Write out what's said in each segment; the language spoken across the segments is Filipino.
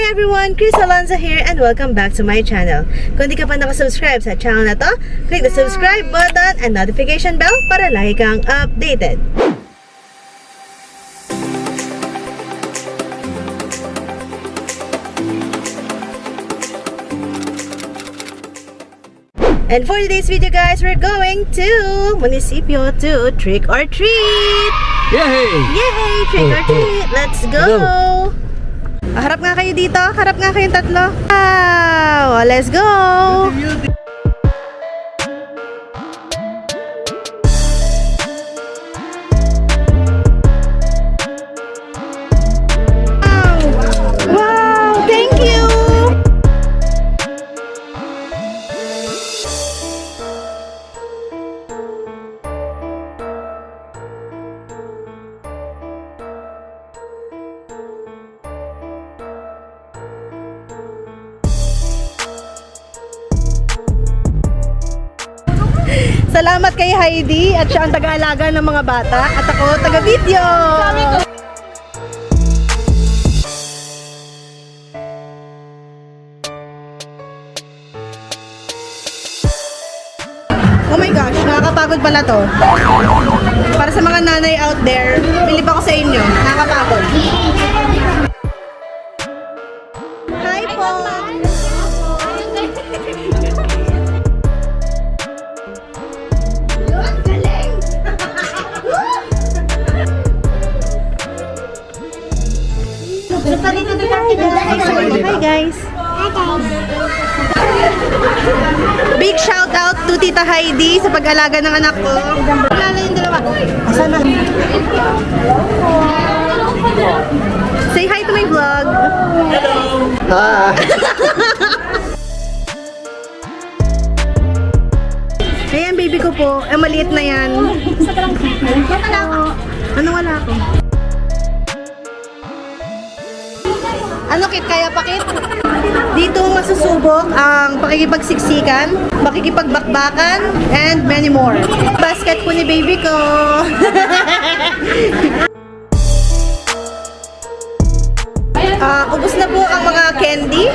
everyone! Chris Alonzo here and welcome back to my channel. Kung di ka pa nakasubscribe sa channel na to, click the subscribe button and notification bell para lagi kang updated. And for today's video guys, we're going to Munisipyo to trick or treat! Yay! Yay! Trick or treat! Let's go! Harap nga kayo dito. Harap nga kayong tatlo. Wow! Let's go! Wow! Wow! Thank you! Salamat kay Heidi at siya ang taga-alaga ng mga bata at ako taga-video. Oh my gosh, nakakapagod pala to. Para sa mga nanay out there, bilib ako sa inyo. Nakakapagod. Hi po! Hi guys! Big shout out to Tita Heidi sa pag-alaga ng anak ko. Lalo yung dalawa. Asan na? Say hi to my vlog. Ah! Ayan, baby ko po. Maliit na yan. Ano wala ako? Ano kit? Kaya pa kit? Dito masusubok ang pakikipagsiksikan, pakikipagbakbakan, and many more. Basket po ni baby ko. Ubus na po ang mga candy.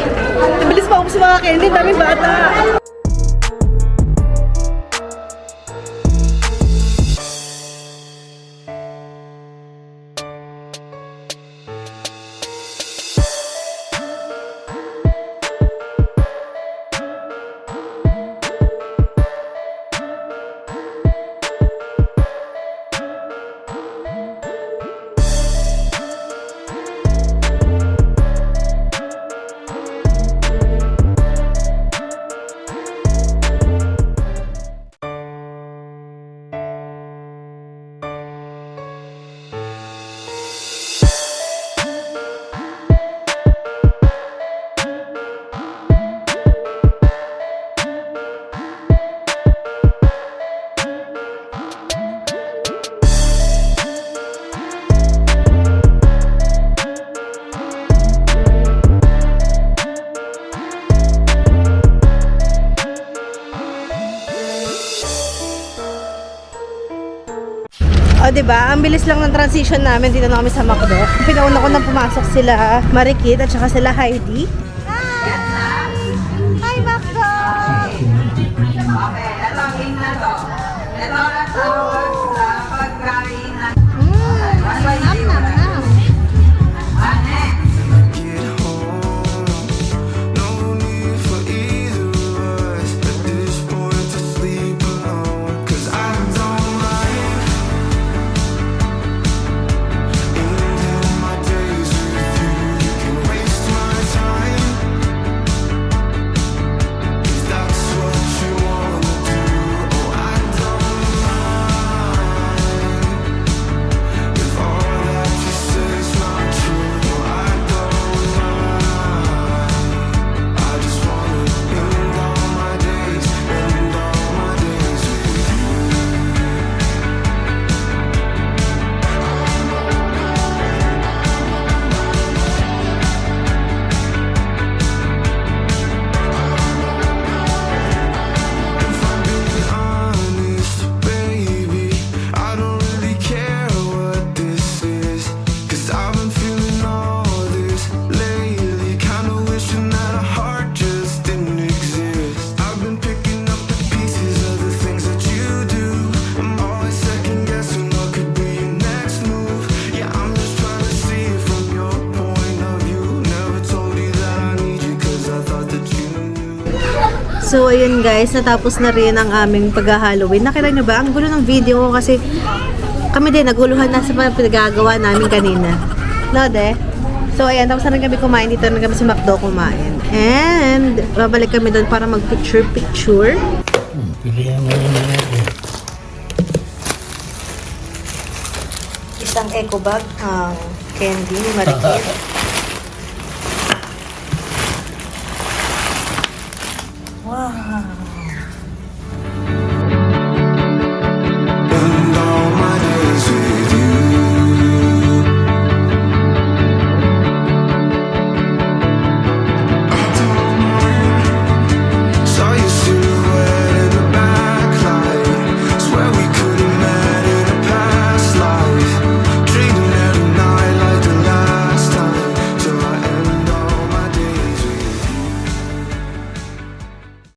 Bilis pa ubus ang mga candy. Daming bata. O, diba? Ang bilis lang ng transition namin. Dito na kami sa McDo. Pinauna ko nang pumasok sila Marikit at saka sila Heidi. Hi! Hi, McDo! So, ayun guys, natapos na rin ang aming pag-Halloween. Nakita nyo ba? Ang gulo ng video ko kasi kami din, naguluhan na sa mga pinagagawa namin kanina. No, de? So, ayan, tapos na rin kami kumain. Dito na kami sa McDo kumain. And, babalik kami doon para mag-picture-picture. Pilihan mo yung mga Isang eco bag, candy ni Marikit.